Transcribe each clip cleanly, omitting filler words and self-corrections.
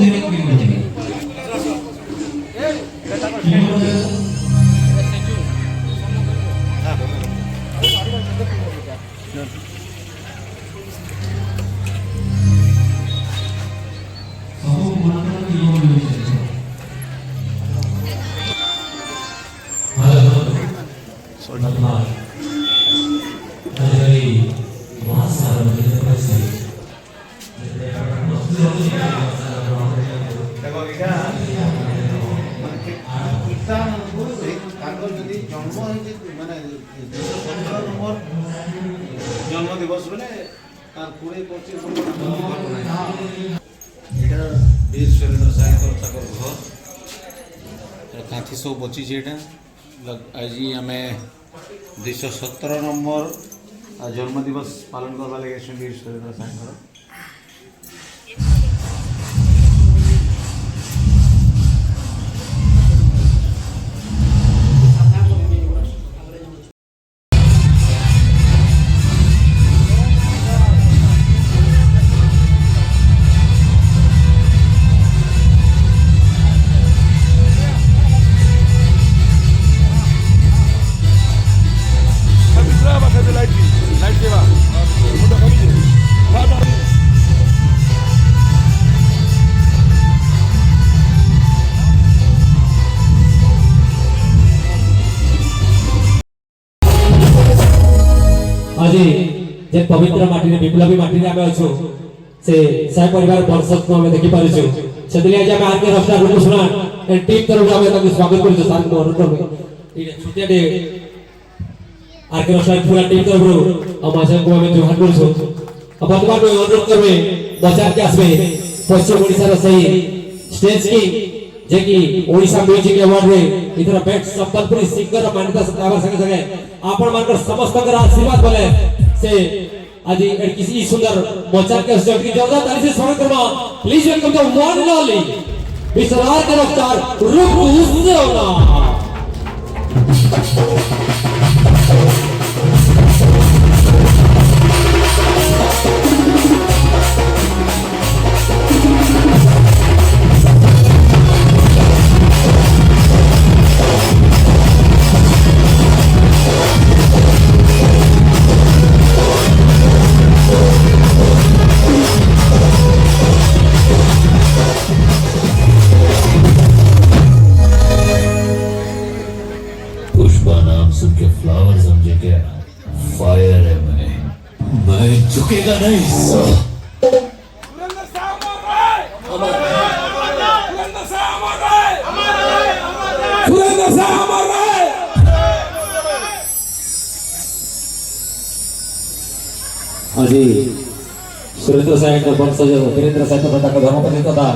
দিনে কি করতে जन्म दिवस बेले पूरे वीर सुरेंद्र सागर घर काठी सब बची आज आम 217 नंबर जन्म दिवस पालन करवा लगे वीर सुरेंद्र सागर आज जे पवित्र माटी रे विप्लवी माटी रे आमे अछु से साय परिवार दर्शक को हमें देखि पारिछु सेदिले आज हमें आके रफ्तार रूप सुना ए टीम तरफ हमें ताकि स्वागत करिछु सार को अनुरोध में ठीक है छुटिया दे आके रफ्तार पूरा टीम तरफ रो हम आशा को हमें जोहार करिछु अब वर्तमान में अनुरोध करबे बचार के आसबे पश्चिम ओडिसा रो सही स्टेज की जे कि ओडिसा म्यूजिक अवार्ड रे इधर बेस्ट संबलपुरी सिंगर मान्यता सत्तावर संगे संगे आपण मानकर समस्त कर आशीर्वाद बोले से आज किसी सुंदर मोचा के स्टेज की जोरदार ताली से स्वागत करवा please welcome the one and only विसरार के रफ्तार रूप उससे होना फ्लावर समझे क्या फायर है मैं झुकेगा नहीं আজি सुरेंद्र साहेब का वंशज वीरेंद्र साहेब का धर्मपत्नी तथा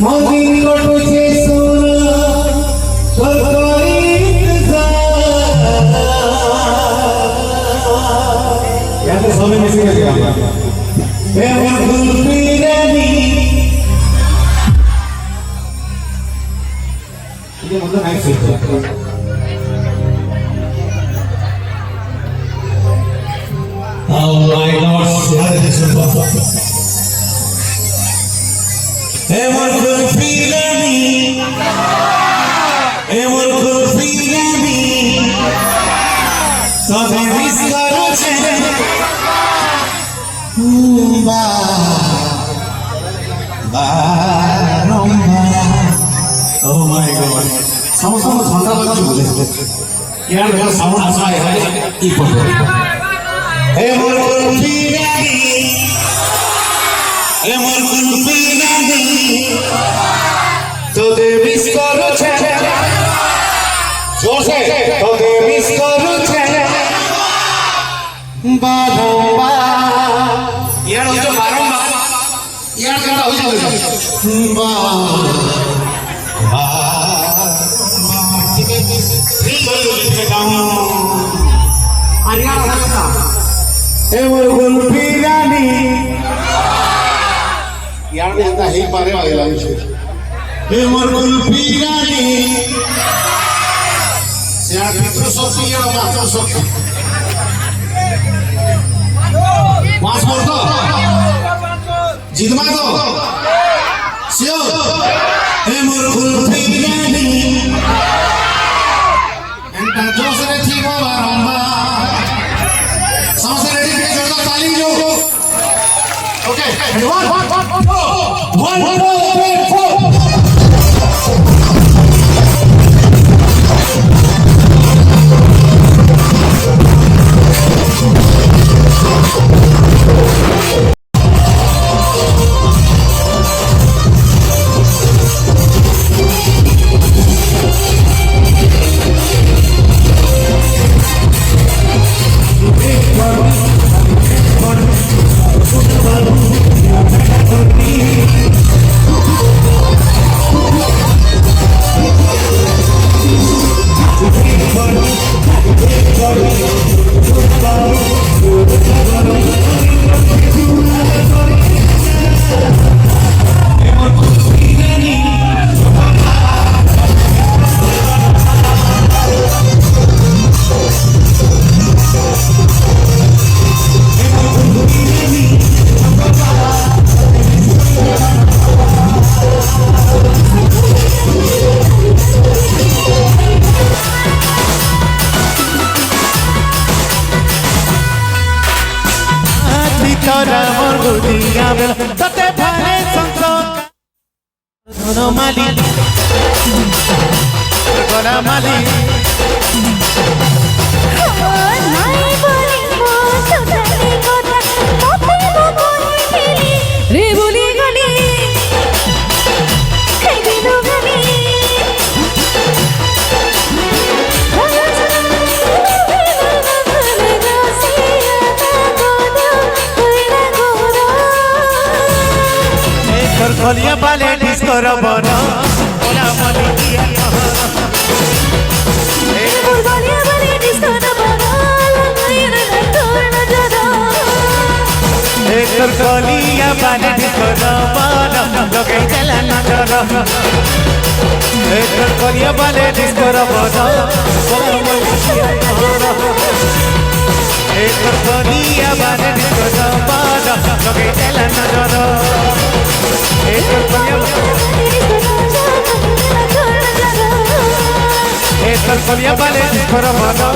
मौजिन को तुझे सोना तो कोई इंतजार यार तो सोने में से क्या मैं गुलफी रानी ये मतलब नाइस है Oh my God! यार कैसे बात? Emor kulfi rani Tobe miss karo che Ba Oh my God समस्त ठंडा लग चुके यार मेरा साउंड अच्छा है ई पर Emor kulfi rani তোদের মিস করছে জোরসে তোদের মিস করছে বারংবার ইয়ার হচ্ছে বারংবার ইয়ার কথা হয়ে যাবে আর ইয়ার কথা এমন গুলফি রানী यार में आता ही पारे वाले लाइन से एमर कुल्फी रानी यार पितृ शक्ति या मातृ शक्ति पांच बोल तो जितमा तो सियो एमर कुल्फी रानी एंटा जोश रे थी बाबा रंबा सांस रेडी के जोरदार ताली जो Okay, and one, two, three, four. खोलिया बाले डिस्को रबना ओला मनी किया खोलिया बाले डिस्को रबना लगाइना तोड़ना जरा एक खोलिया बाले डिस्को रबना लगे चला ना जरा एक खोलिया बाले डिस्को रबना ओला मनी किया एक खोलिया बाले डिस्को रबना लगे चला ना जरा एक खोलिया बाले डिस्को रबना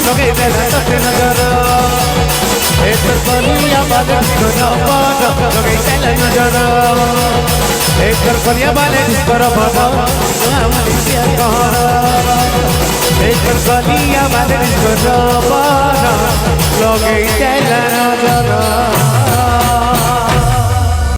लगे चला ना जरा एक खोलिया बाले डिस्को रबना लगे चला ना जरा एक खोलिया बाले डिस्को रबना हमारी क्या कहना एक खोलिया बाले डिस्को रबना लगे चला ना जरा